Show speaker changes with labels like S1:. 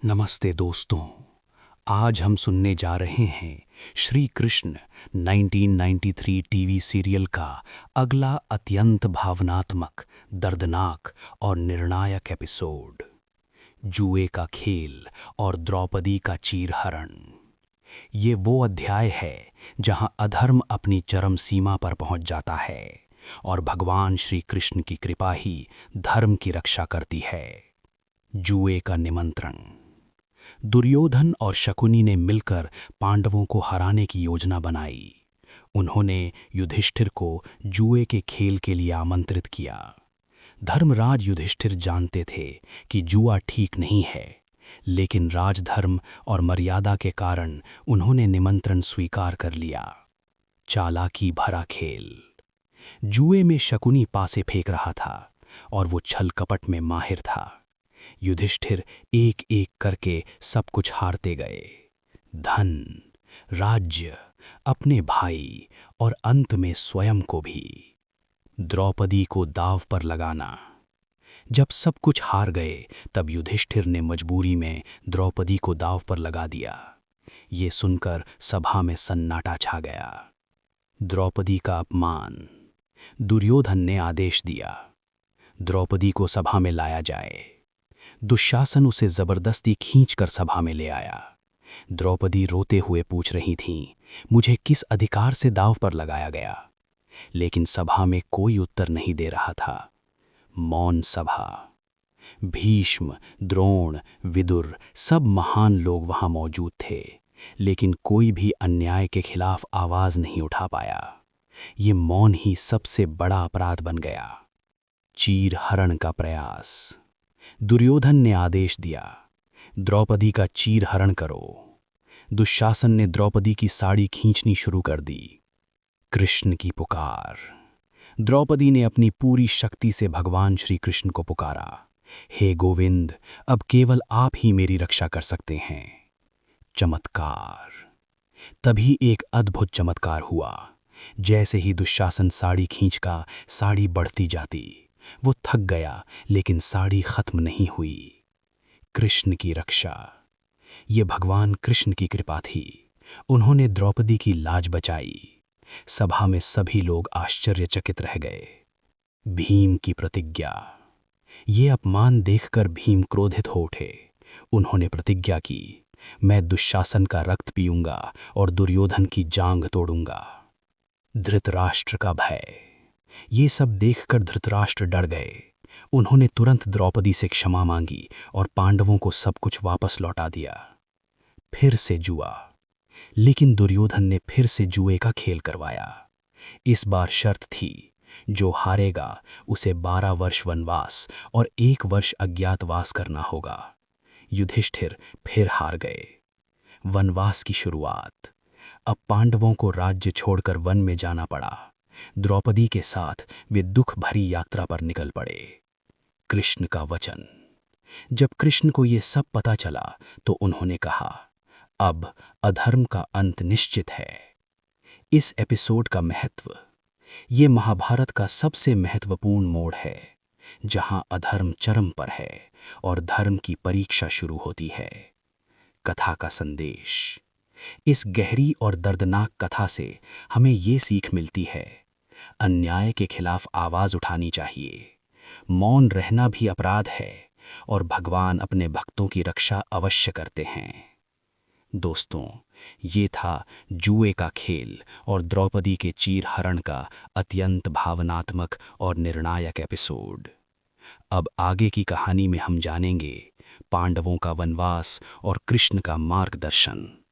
S1: नमस्ते दोस्तों। आज हम सुनने जा रहे हैं श्री कृष्ण 1993 टीवी सीरियल का अगला अत्यंत भावनात्मक, दर्दनाक और निर्णायक एपिसोड, जुए का खेल और द्रौपदी का चीरहरण। ये वो अध्याय है जहां अधर्म अपनी चरम सीमा पर पहुंच जाता है और भगवान श्री कृष्ण की कृपा ही धर्म की रक्षा करती है। जुए का निमंत्रण। दुर्योधन और शकुनी ने मिलकर पांडवों को हराने की योजना बनाई। उन्होंने युधिष्ठिर को जुए के खेल के लिए आमंत्रित किया। धर्मराज युधिष्ठिर जानते थे कि जुआ ठीक नहीं है, लेकिन राजधर्म और मर्यादा के कारण उन्होंने निमंत्रण स्वीकार कर लिया। चालाकी भरा खेल। जुए में शकुनी पासे फेंक रहा था और वो छल कपट में माहिर था। युधिष्ठिर एक एक करके सब कुछ हारते गए, धन, राज्य, अपने भाई और अंत में स्वयं को भी। द्रौपदी को दांव पर लगाना। जब सब कुछ हार गए तब युधिष्ठिर ने मजबूरी में द्रौपदी को दांव पर लगा दिया। ये सुनकर सभा में सन्नाटा छा गया। द्रौपदी का अपमान। दुर्योधन ने आदेश दिया, द्रौपदी को सभा में लाया जाए। दुशासन उसे जबरदस्ती खींचकर सभा में ले आया। द्रौपदी रोते हुए पूछ रही थीं, मुझे किस अधिकार से दांव पर लगाया गया? लेकिन सभा में कोई उत्तर नहीं दे रहा था। मौन सभा। भीष्म, द्रोण, विदुर, सब महान लोग वहां मौजूद थे, लेकिन कोई भी अन्याय के खिलाफ आवाज नहीं उठा पाया। ये मौन ही सबसे बड़ा अपराध बन गया। चीरहरण का प्रयास। दुर्योधन ने आदेश दिया, द्रौपदी का चीरहरण करो। दुशासन ने द्रौपदी की साड़ी खींचनी शुरू कर दी। कृष्ण की पुकार। द्रौपदी ने अपनी पूरी शक्ति से भगवान श्री कृष्ण को पुकारा, हे गोविंद, अब केवल आप ही मेरी रक्षा कर सकते हैं। चमत्कार। तभी एक अद्भुत चमत्कार हुआ। जैसे ही दुशासन साड़ी खींचकर साड़ी बढ़ती जाती, वो थक गया, लेकिन साड़ी खत्म नहीं हुई। कृष्ण की रक्षा। ये भगवान कृष्ण की कृपा थी। उन्होंने द्रौपदी की लाज बचाई। सभा में सभी लोग आश्चर्यचकित रह गए। भीम की प्रतिज्ञा। ये अपमान देखकर भीम क्रोधित हो उठे। उन्होंने प्रतिज्ञा की, मैं दुशासन का रक्त पीऊंगा और दुर्योधन की जांघ तोड़ूंगा। धृतराष्ट्र का भय। ये सब देखकर धृतराष्ट्र डर गए। उन्होंने तुरंत द्रौपदी से क्षमा मांगी और पांडवों को सब कुछ वापस लौटा दिया। फिर से जुआ। लेकिन दुर्योधन ने फिर से जुए का खेल करवाया। इस बार शर्त थी, जो हारेगा उसे 12 वर्ष वनवास और 1 वर्ष अज्ञातवास करना होगा। युधिष्ठिर फिर हार गए। वनवास की शुरुआत। अब पांडवों को राज्य छोड़कर वन में जाना पड़ा। द्रौपदी के साथ वे दुख भरी यात्रा पर निकल पड़े। कृष्ण का वचन। जब कृष्ण को ये सब पता चला तो उन्होंने कहा, अब अधर्म का अंत निश्चित है। इस एपिसोड का महत्व। ये महाभारत का सबसे महत्वपूर्ण मोड़ है, जहां अधर्म चरम पर है और धर्म की परीक्षा शुरू होती है। कथा का संदेश। इस गहरी और दर्दनाक कथा से हमें ये सीख मिलती है, अन्याय के खिलाफ आवाज उठानी चाहिए। मौन रहना भी अपराध है और भगवान अपने भक्तों की रक्षा अवश्य करते हैं। दोस्तों, ये था जुए का खेल और द्रौपदी के चीरहरण का अत्यंत भावनात्मक और निर्णायक एपिसोड। अब आगे की कहानी में हम जानेंगे पांडवों का वनवास और कृष्ण का मार्गदर्शन।